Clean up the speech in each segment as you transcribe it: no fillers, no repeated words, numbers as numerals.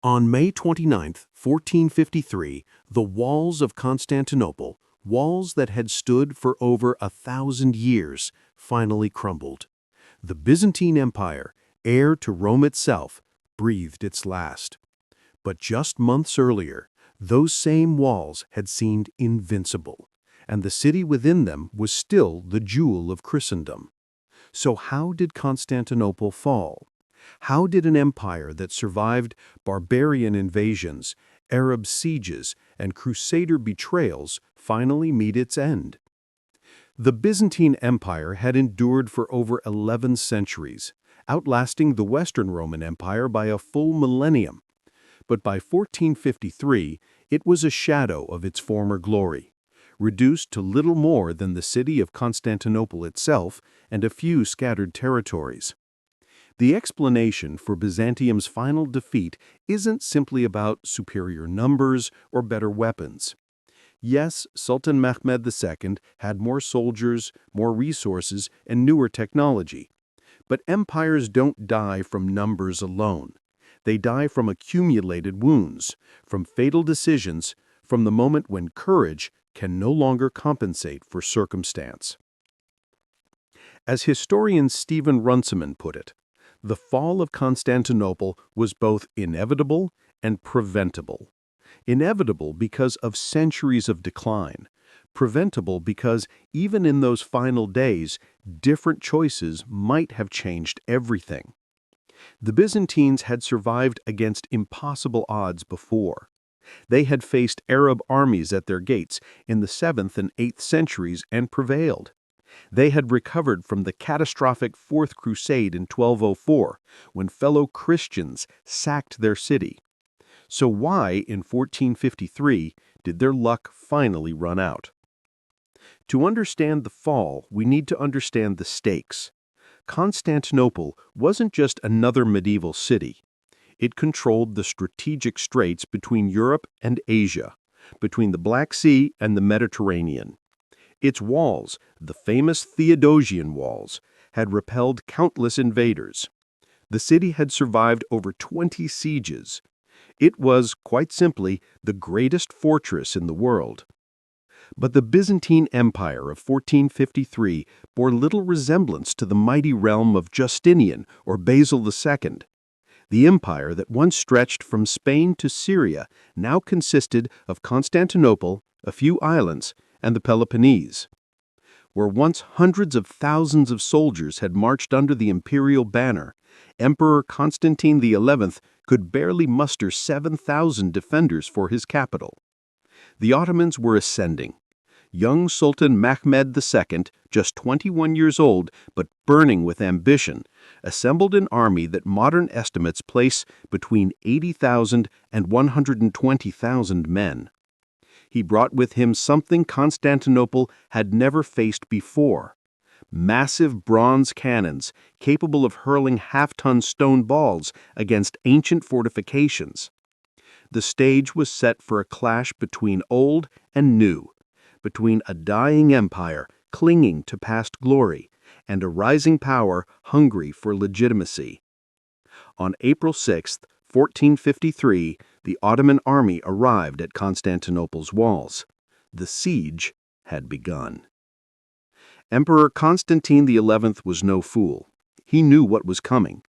On May 29, 1453, the walls of Constantinople, walls that had stood for over 1,000 years, finally crumbled. The Byzantine Empire, heir to Rome itself, breathed its last. But just months earlier, those same walls had seemed invincible, and the city within them was still the jewel of Christendom. So how did Constantinople fall? How did an empire that survived barbarian invasions, Arab sieges, and crusader betrayals finally meet its end? The Byzantine Empire had endured for over 11 centuries, outlasting the Western Roman Empire by a full millennium. But by 1453, it was a shadow of its former glory, reduced to little more than the city of Constantinople itself and a few scattered territories. The explanation for Byzantium's final defeat isn't simply about superior numbers or better weapons. Yes, Sultan Mehmed II had more soldiers, more resources, and newer technology. But empires don't die from numbers alone. They die from accumulated wounds, from fatal decisions, from the moment when courage can no longer compensate for circumstance. As historian Stephen Runciman put it, the fall of Constantinople was both inevitable and preventable. Inevitable because of centuries of decline, preventable because even in those final days, different choices might have changed everything. The Byzantines had survived against impossible odds before. They had faced Arab armies at their gates in the 7th and 8th centuries and prevailed. They had recovered from the catastrophic Fourth Crusade in 1204, when fellow Christians sacked their city. So why, in 1453, did their luck finally run out? To understand the fall, we need to understand the stakes. Constantinople wasn't just another medieval city. It controlled the strategic straits between Europe and Asia, between the Black Sea and the Mediterranean. Its walls, the famous Theodosian walls, had repelled countless invaders. The city had survived over 20 sieges. It was, quite simply, the greatest fortress in the world. But the Byzantine Empire of 1453 bore little resemblance to the mighty realm of Justinian or Basil II. The empire that once stretched from Spain to Syria now consisted of Constantinople, a few islands, and the Peloponnese. Where once hundreds of thousands of soldiers had marched under the imperial banner, Emperor Constantine XI could barely muster 7,000 defenders for his capital. The Ottomans were ascending. Young Sultan Mehmed II, just 21 years old but burning with ambition, assembled an army that modern estimates place between 80,000 and 120,000 men. He brought with him something Constantinople had never faced before: massive bronze cannons capable of hurling half-ton stone balls against ancient fortifications. The stage was set for a clash between old and new, between a dying empire clinging to past glory and a rising power hungry for legitimacy. On April 6, 1453, the Ottoman army arrived at Constantinople's walls. The siege had begun. Emperor Constantine XI was no fool. He knew what was coming.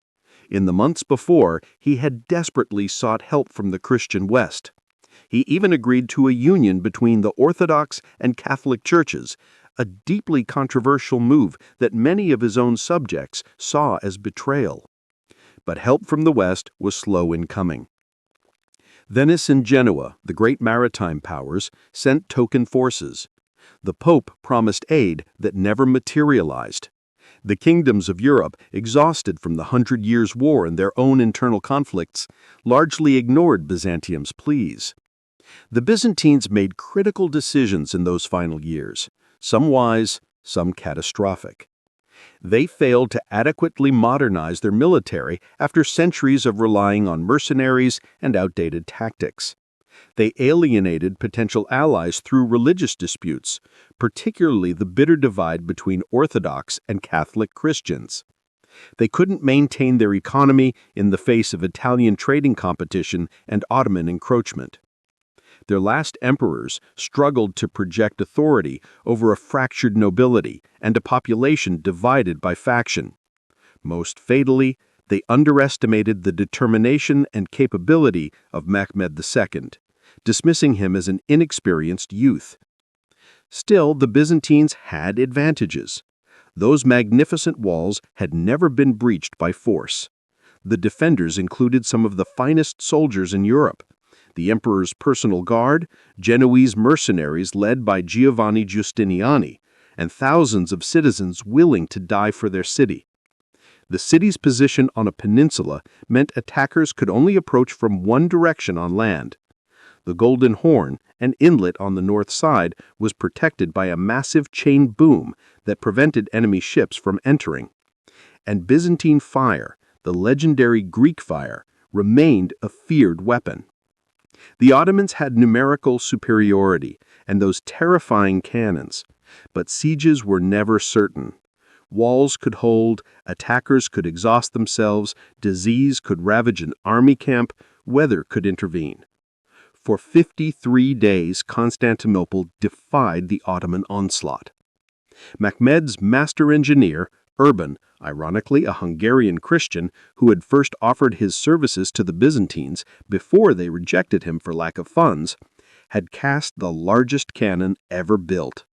In the months before, he had desperately sought help from the Christian West. He even agreed to a union between the Orthodox and Catholic churches, a deeply controversial move that many of his own subjects saw as betrayal. But help from the West was slow in coming. Venice and Genoa, the great maritime powers, sent token forces. The Pope promised aid that never materialized. The kingdoms of Europe, exhausted from the 100 Years' War and their own internal conflicts, largely ignored Byzantium's pleas. The Byzantines made critical decisions in those final years, some wise, some catastrophic. They failed to adequately modernize their military after centuries of relying on mercenaries and outdated tactics. They alienated potential allies through religious disputes, particularly the bitter divide between Orthodox and Catholic Christians. They couldn't maintain their economy in the face of Italian trading competition and Ottoman encroachment. Their last emperors struggled to project authority over a fractured nobility and a population divided by faction. Most fatally, they underestimated the determination and capability of Mehmed II, dismissing him as an inexperienced youth. Still, the Byzantines had advantages. Those magnificent walls had never been breached by force. The defenders included some of the finest soldiers in Europe: the emperor's personal guard, Genoese mercenaries led by Giovanni Giustiniani, and thousands of citizens willing to die for their city. The city's position on a peninsula meant attackers could only approach from one direction on land. The Golden Horn, an inlet on the north side, was protected by a massive chain boom that prevented enemy ships from entering. And Byzantine fire, the legendary Greek fire, remained a feared weapon. The Ottomans had numerical superiority and those terrifying cannons, but sieges were never certain. Walls could hold, attackers could exhaust themselves, disease could ravage an army camp, weather could intervene. For 53 days, Constantinople defied the Ottoman onslaught. Mehmed's master engineer, Urban, ironically a Hungarian Christian who had first offered his services to the Byzantines before they rejected him for lack of funds, had cast the largest cannon ever built.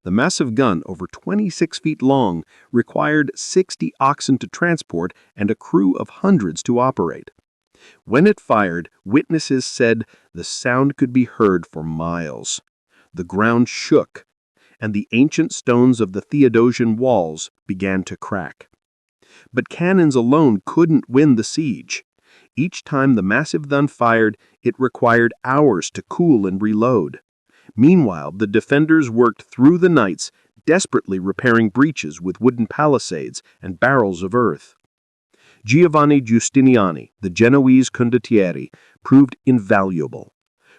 The massive gun, over 26 feet long, required 60 oxen to transport and a crew of hundreds to operate. When it fired, witnesses said the sound could be heard for miles. The ground shook, and the ancient stones of the Theodosian walls began to crack. But cannons alone couldn't win the siege. Each time the massive gun fired, it required hours to cool and reload. Meanwhile, the defenders worked through the nights, desperately repairing breaches with wooden palisades and barrels of earth. Giovanni Giustiniani, the Genoese condottieri, proved invaluable.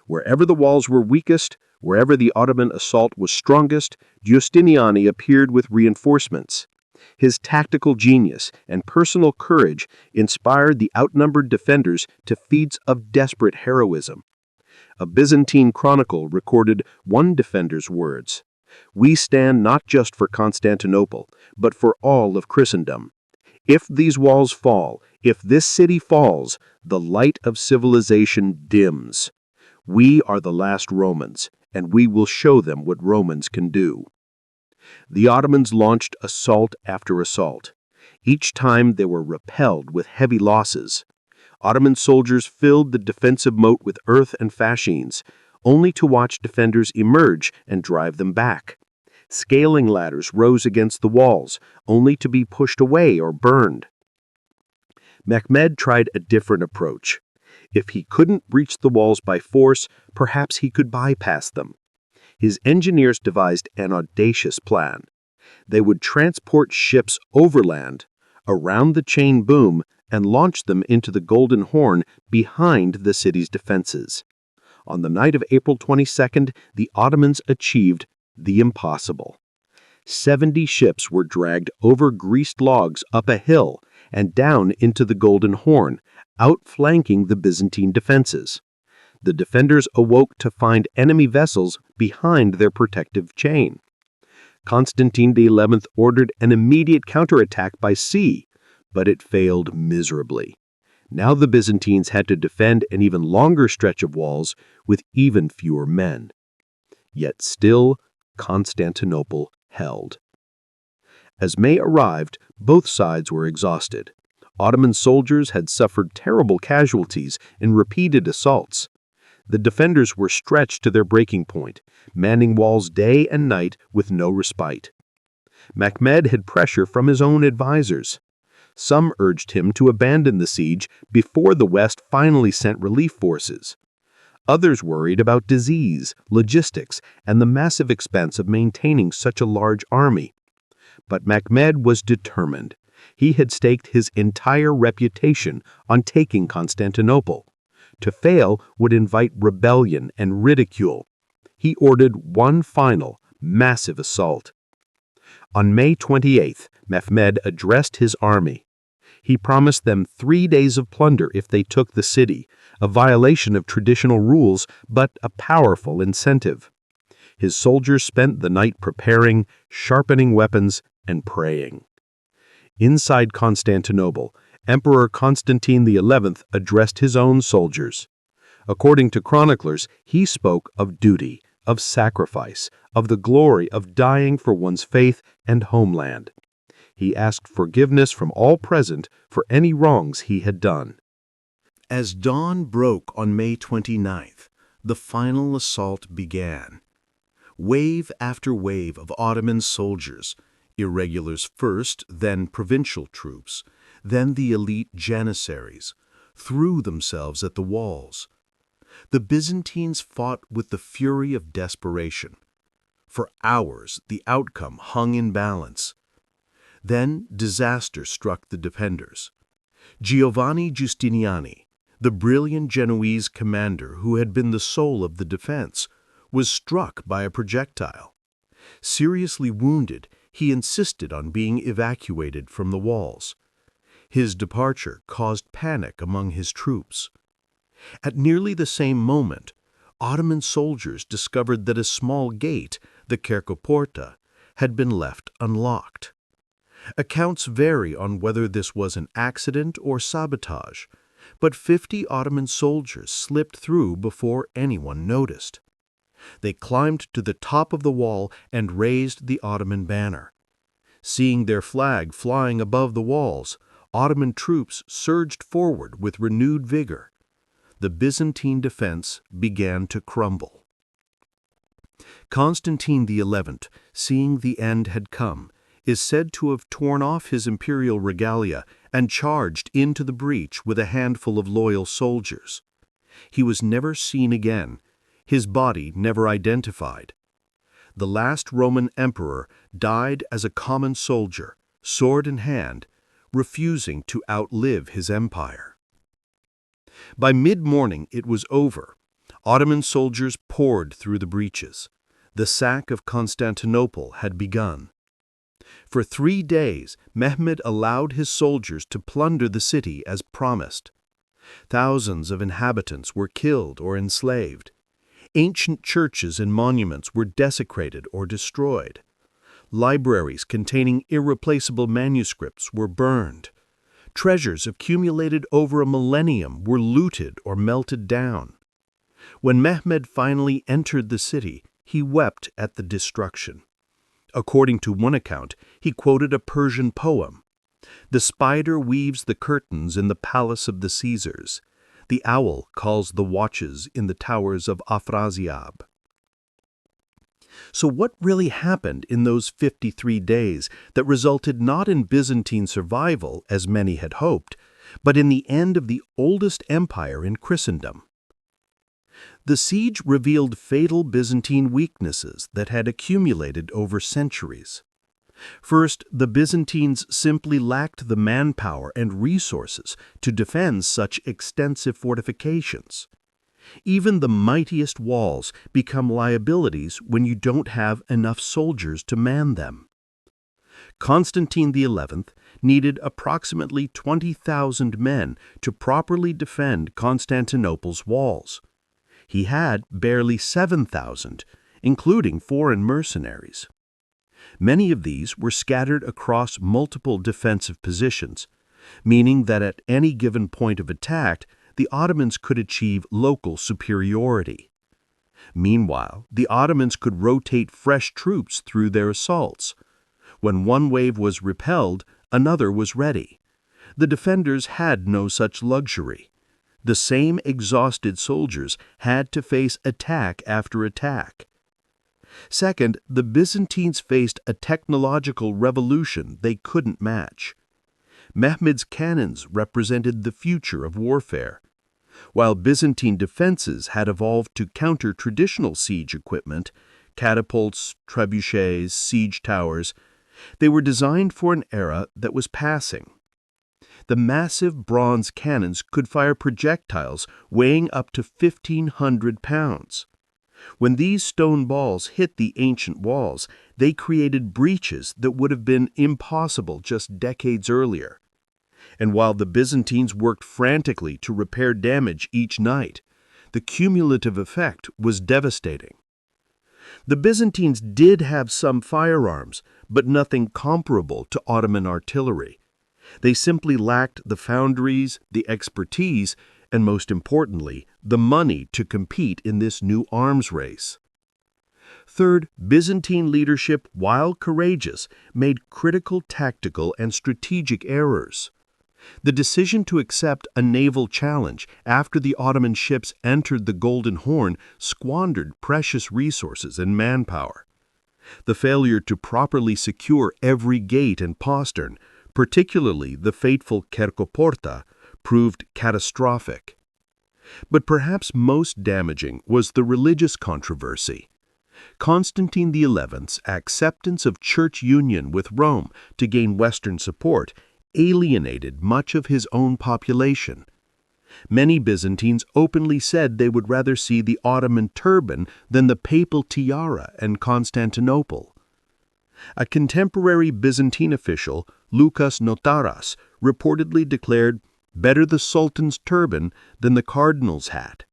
Wherever the walls were weakest, wherever the Ottoman assault was strongest, Giustiniani appeared with reinforcements. His tactical genius and personal courage inspired the outnumbered defenders to feats of desperate heroism. A Byzantine chronicle recorded one defender's words: "We stand not just for Constantinople, but for all of Christendom. If these walls fall, if this city falls, the light of civilization dims. We are the last Romans, and we will show them what Romans can do." The Ottomans launched assault after assault. Each time they were repelled with heavy losses. Ottoman soldiers filled the defensive moat with earth and fascines, only to watch defenders emerge and drive them back. Scaling ladders rose against the walls, only to be pushed away or burned. Mehmed tried a different approach. If he couldn't breach the walls by force, perhaps he could bypass them. His engineers devised an audacious plan. They would transport ships overland, around the chain boom, and launch them into the Golden Horn behind the city's defenses. On the night of April 22nd, the Ottomans achieved the impossible. 70 ships were dragged over greased logs up a hill and down into the Golden Horn, outflanking the Byzantine defenses. The defenders awoke to find enemy vessels behind their protective chain. Constantine XI ordered an immediate counterattack by sea, but it failed miserably. Now the Byzantines had to defend an even longer stretch of walls with even fewer men. Yet still, Constantinople held. As May arrived, both sides were exhausted. Ottoman soldiers had suffered terrible casualties in repeated assaults. The defenders were stretched to their breaking point, manning walls day and night with no respite. Mehmed had pressure from his own advisors. Some urged him to abandon the siege before the West finally sent relief forces. Others worried about disease, logistics, and the massive expense of maintaining such a large army. But Mehmed was determined. He had staked his entire reputation on taking Constantinople. To fail would invite rebellion and ridicule. He ordered one final, massive assault. On May 28th, Mehmed addressed his army. He promised them 3 days of plunder if they took the city, a violation of traditional rules, but a powerful incentive. His soldiers spent the night preparing, sharpening weapons, and praying. Inside Constantinople, Emperor Constantine XI addressed his own soldiers. According to chroniclers, he spoke of duty, of sacrifice, of the glory of dying for one's faith and homeland. He asked forgiveness from all present for any wrongs he had done. As dawn broke on May 29th, the final assault began. Wave after wave of Ottoman soldiers, irregulars first, then provincial troops, then the elite janissaries, threw themselves at the walls. The Byzantines fought with the fury of desperation. For hours, the outcome hung in balance. Then disaster struck the defenders. Giovanni Giustiniani, the brilliant Genoese commander who had been the soul of the defense, was struck by a projectile. Seriously wounded, he insisted on being evacuated from the walls. His departure caused panic among his troops. At nearly the same moment, Ottoman soldiers discovered that a small gate, the Kerkoporta, had been left unlocked. Accounts vary on whether this was an accident or sabotage, but 50 Ottoman soldiers slipped through before anyone noticed. They climbed to the top of the wall and raised the Ottoman banner. Seeing their flag flying above the walls, Ottoman troops surged forward with renewed vigor. The Byzantine defense began to crumble. Constantine XI, seeing the end had come, is said to have torn off his imperial regalia and charged into the breach with a handful of loyal soldiers. He was never seen again, his body never identified. The last Roman emperor died as a common soldier, sword in hand, refusing to outlive his empire. By mid-morning it was over. Ottoman soldiers poured through the breaches. The sack of Constantinople had begun. For 3 days, Mehmed allowed his soldiers to plunder the city as promised. Thousands of inhabitants were killed or enslaved. Ancient churches and monuments were desecrated or destroyed. Libraries containing irreplaceable manuscripts were burned. Treasures accumulated over a millennium were looted or melted down. When Mehmed finally entered the city, he wept at the destruction. According to one account, he quoted a Persian poem. The spider weaves the curtains in the palace of the Caesars. The owl calls the watches in the towers of Afrasiab. So what really happened in those 53 days that resulted not in Byzantine survival, as many had hoped, but in the end of the oldest empire in Christendom? The siege revealed fatal Byzantine weaknesses that had accumulated over centuries. First, the Byzantines simply lacked the manpower and resources to defend such extensive fortifications. Even the mightiest walls become liabilities when you don't have enough soldiers to man them. Constantine XI needed approximately 20,000 men to properly defend Constantinople's walls. He had barely 7,000, including foreign mercenaries. Many of these were scattered across multiple defensive positions, meaning that at any given point of attack, the Ottomans could achieve local superiority. Meanwhile, the Ottomans could rotate fresh troops through their assaults. When one wave was repelled, another was ready. The defenders had no such luxury. The same exhausted soldiers had to face attack after attack. Second, the Byzantines faced a technological revolution they couldn't match. Mehmed's cannons represented the future of warfare. While Byzantine defenses had evolved to counter traditional siege equipment, catapults, trebuchets, siege towers, they were designed for an era that was passing. The massive bronze cannons could fire projectiles weighing up to 1,500 pounds. When these stone balls hit the ancient walls, they created breaches that would have been impossible just decades earlier. And while the Byzantines worked frantically to repair damage each night, the cumulative effect was devastating. The Byzantines did have some firearms, but nothing comparable to Ottoman artillery. They simply lacked the foundries, the expertise, and most importantly, the money to compete in this new arms race. Third, Byzantine leadership, while courageous, made critical tactical and strategic errors. The decision to accept a naval challenge after the Ottoman ships entered the Golden Horn squandered precious resources and manpower. The failure to properly secure every gate and postern, particularly the fateful Kerkoporta, proved catastrophic. But perhaps most damaging was the religious controversy. Constantine XI's acceptance of church union with Rome to gain Western support alienated much of his own population. Many Byzantines openly said they would rather see the Ottoman turban than the papal tiara in Constantinople. A contemporary Byzantine official, Loukas Notaras, reportedly declared, "Better the Sultan's turban than the cardinal's hat."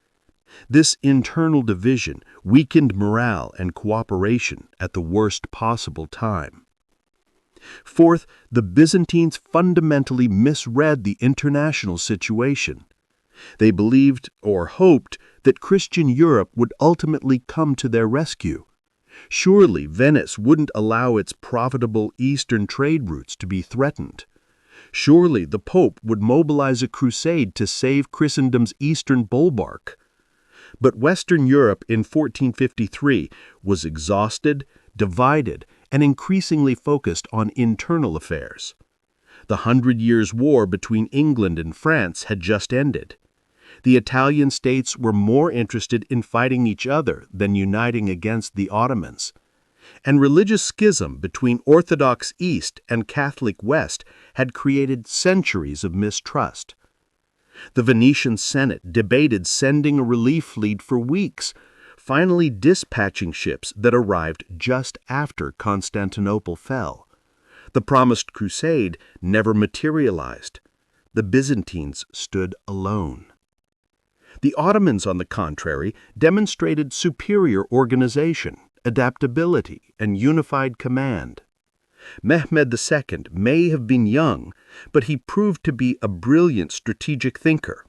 This internal division weakened morale and cooperation at the worst possible time. Fourth, the Byzantines fundamentally misread the international situation. They believed, or hoped, that Christian Europe would ultimately come to their rescue. Surely Venice wouldn't allow its profitable eastern trade routes to be threatened. Surely the Pope would mobilize a crusade to save Christendom's eastern bulwark. But Western Europe in 1453 was exhausted, divided, and increasingly focused on internal affairs. The 100 Years' War between England and France had just ended. The Italian states were more interested in fighting each other than uniting against the Ottomans. And religious schism between Orthodox East and Catholic West had created centuries of mistrust. The Venetian Senate debated sending a relief fleet for weeks, finally dispatching ships that arrived just after Constantinople fell. The promised crusade never materialized. The Byzantines stood alone. The Ottomans, on the contrary, demonstrated superior organization, adaptability, and unified command. Mehmed II may have been young, but he proved to be a brilliant strategic thinker.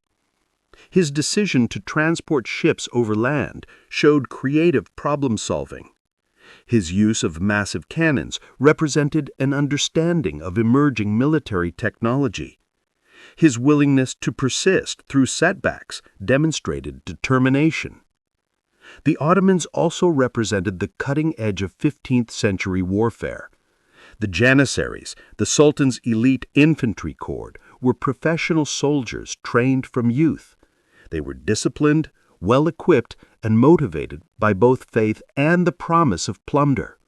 His decision to transport ships over land showed creative problem-solving. His use of massive cannons represented an understanding of emerging military technology. His willingness to persist through setbacks demonstrated determination. The Ottomans also represented the cutting edge of 15th century warfare. The Janissaries, the Sultan's elite infantry corps, were professional soldiers trained from youth. They were disciplined, well-equipped, and motivated by both faith and the promise of plunder.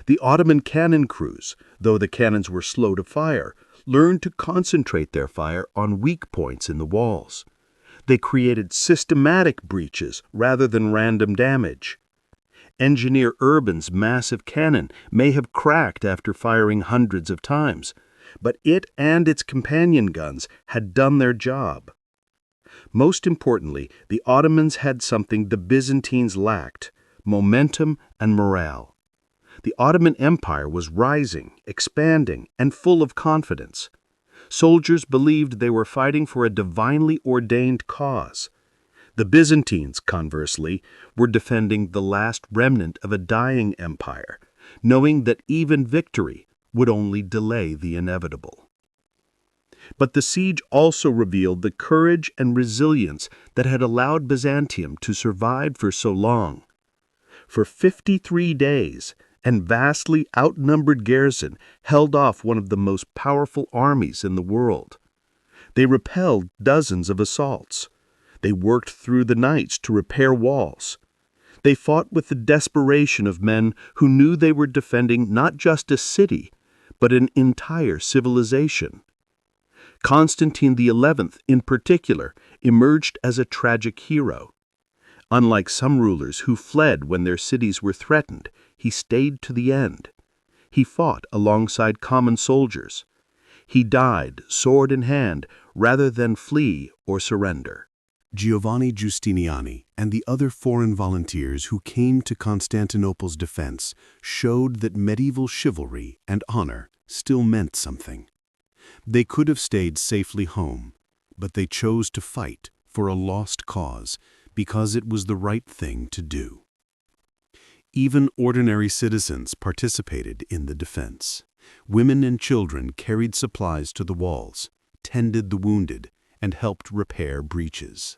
The Ottoman cannon crews, though the cannons were slow to fire, learned to concentrate their fire on weak points in the walls. They created systematic breaches rather than random damage. Engineer Urban's massive cannon may have cracked after firing hundreds of times, but it and its companion guns had done their job. Most importantly, the Ottomans had something the Byzantines lacked: momentum and morale. The Ottoman Empire was rising, expanding, and full of confidence. Soldiers believed they were fighting for a divinely ordained cause. The Byzantines, conversely, were defending the last remnant of a dying empire, knowing that even victory would only delay the inevitable. But the siege also revealed the courage and resilience that had allowed Byzantium to survive for so long. For 53 days, and vastly outnumbered garrison held off one of the most powerful armies in the world. They repelled dozens of assaults. They worked through the nights to repair walls. They fought with the desperation of men who knew they were defending not just a city, but an entire civilization. Constantine XI, in particular, emerged as a tragic hero. Unlike some rulers who fled when their cities were threatened, he stayed to the end. He fought alongside common soldiers. He died, sword in hand, rather than flee or surrender. Giovanni Giustiniani and the other foreign volunteers who came to Constantinople's defense showed that medieval chivalry and honor still meant something. They could have stayed safely home, but they chose to fight for a lost cause because it was the right thing to do. Even ordinary citizens participated in the defense. Women and children carried supplies to the walls, tended the wounded, and helped repair breaches.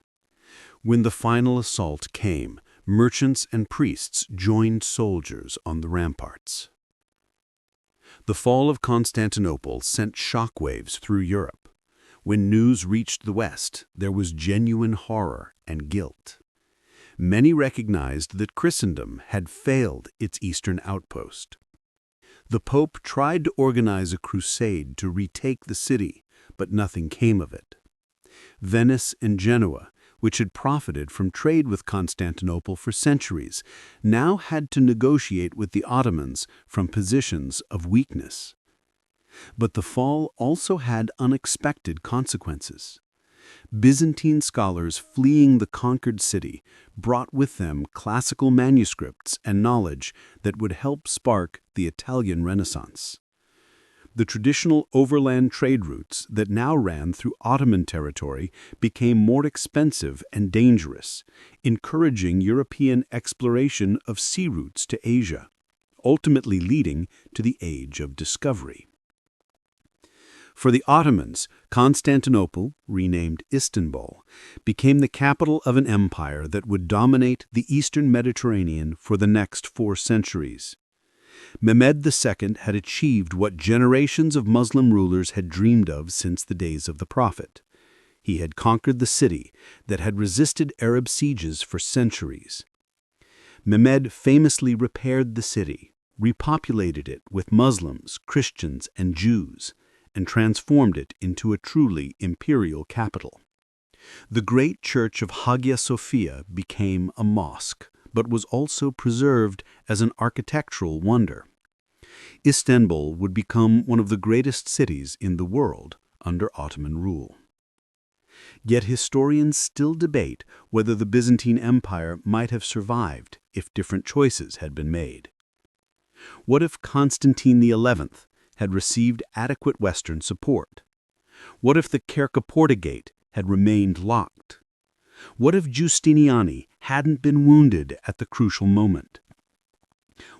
When the final assault came, merchants and priests joined soldiers on the ramparts. The fall of Constantinople sent shockwaves through Europe. When news reached the West, there was genuine horror and guilt. Many recognized that Christendom had failed its eastern outpost. The Pope tried to organize a crusade to retake the city, but nothing came of it. Venice and Genoa, which had profited from trade with Constantinople for centuries, now had to negotiate with the Ottomans from positions of weakness. But the fall also had unexpected consequences. Byzantine scholars fleeing the conquered city brought with them classical manuscripts and knowledge that would help spark the Italian Renaissance. The traditional overland trade routes that now ran through Ottoman territory became more expensive and dangerous, encouraging European exploration of sea routes to Asia, ultimately leading to the Age of Discovery. For the Ottomans, Constantinople, renamed Istanbul, became the capital of an empire that would dominate the eastern Mediterranean for the next 4 centuries. Mehmed II had achieved what generations of Muslim rulers had dreamed of since the days of the Prophet. He had conquered the city that had resisted Arab sieges for centuries. Mehmed famously repaired the city, repopulated it with Muslims, Christians, and Jews, and transformed it into a truly imperial capital. The great church of Hagia Sophia became a mosque, but was also preserved as an architectural wonder. Istanbul would become one of the greatest cities in the world under Ottoman rule. Yet historians still debate whether the Byzantine Empire might have survived if different choices had been made. What if Constantine XI had received adequate Western support? What if the Kerka Gate had remained locked? What if Giustiniani hadn't been wounded at the crucial moment?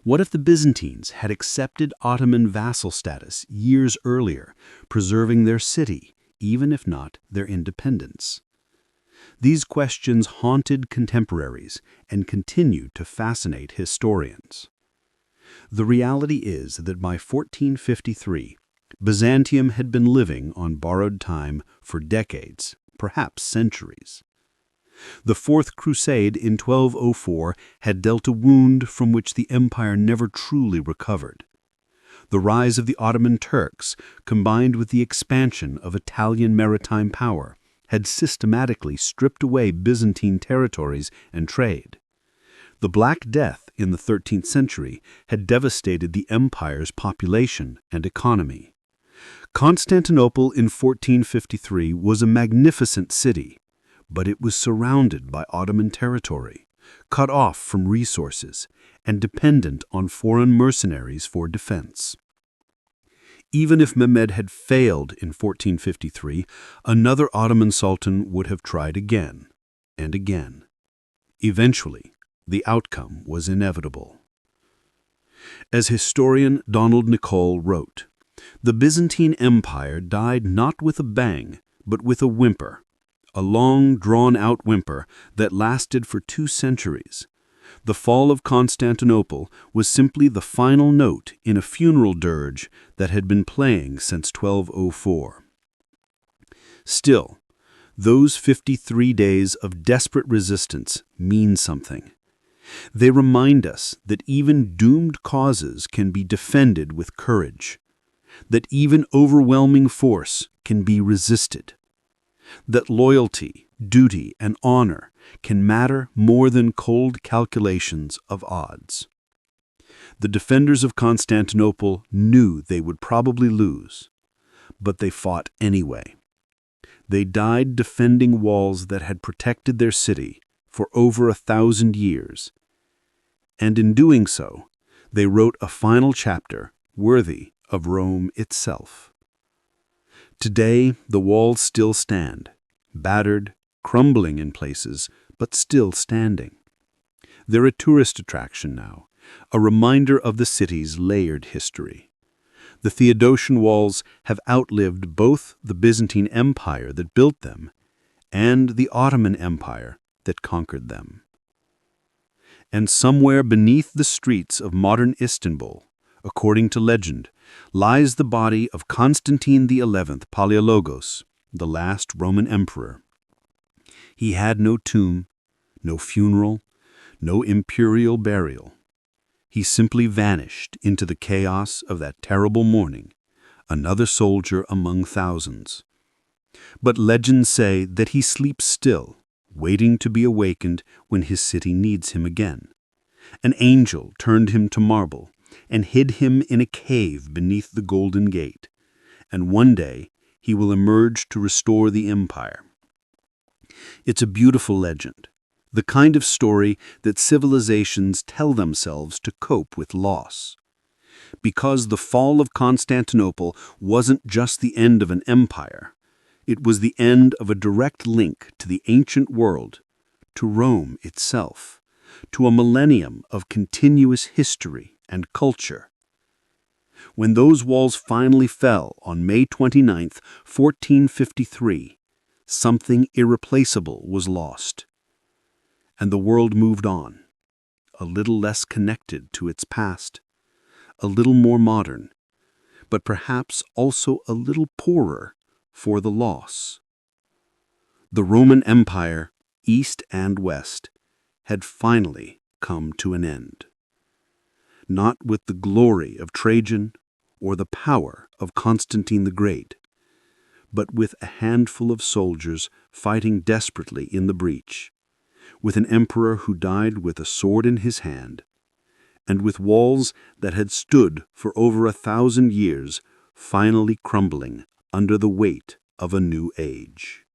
What if the Byzantines had accepted Ottoman vassal status years earlier, preserving their city, even if not their independence? These questions haunted contemporaries and continue to fascinate historians. The reality is that by 1453, Byzantium had been living on borrowed time for decades, perhaps centuries. The Fourth Crusade in 1204 had dealt a wound from which the empire never truly recovered. The rise of the Ottoman Turks, combined with the expansion of Italian maritime power, had systematically stripped away Byzantine territories and trade. The Black Death in the 13th century had devastated the empire's population and economy. Constantinople in 1453 was a magnificent city, but it was surrounded by Ottoman territory, cut off from resources, and dependent on foreign mercenaries for defense. Even if Mehmed had failed in 1453, another Ottoman sultan would have tried again and again. Eventually, the outcome was inevitable. As historian Donald Nicol wrote, "The Byzantine Empire died not with a bang, but with a whimper, a long, drawn-out whimper that lasted for 2 centuries. The fall of Constantinople was simply the final note in a funeral dirge that had been playing since 1204. Still, those 53 days of desperate resistance mean something. They remind us that even doomed causes can be defended with courage, that even overwhelming force can be resisted, that loyalty, duty, and honor can matter more than cold calculations of odds. The defenders of Constantinople knew they would probably lose, but they fought anyway. They died defending walls that had protected their city for over 1,000 years. And in doing so, they wrote a final chapter worthy of Rome itself. Today, the walls still stand, battered, crumbling in places, but still standing. They're a tourist attraction now, a reminder of the city's layered history. The Theodosian walls have outlived both the Byzantine Empire that built them and the Ottoman Empire that conquered them. And somewhere beneath the streets of modern Istanbul, according to legend, lies the body of Constantine XI Palaiologos, the last Roman emperor. He had no tomb, no funeral, no imperial burial. He simply vanished into the chaos of that terrible morning, another soldier among thousands. But legends say that he sleeps still, waiting to be awakened when his city needs him again. An angel turned him to marble and hid him in a cave beneath the Golden Gate, and one day he will emerge to restore the empire. It's a beautiful legend, the kind of story that civilizations tell themselves to cope with loss. Because the fall of Constantinople wasn't just the end of an empire, it was the end of a direct link to the ancient world, to Rome itself, to a millennium of continuous history and culture. When those walls finally fell on May 29, 1453, something irreplaceable was lost. And the world moved on, a little less connected to its past, a little more modern, but perhaps also a little poorer for the loss. The Roman Empire, East and West, had finally come to an end. Not with the glory of Trajan or the power of Constantine the Great, but with a handful of soldiers fighting desperately in the breach, with an emperor who died with a sword in his hand, and with walls that had stood for over 1,000 years finally crumbling under the weight of a new age.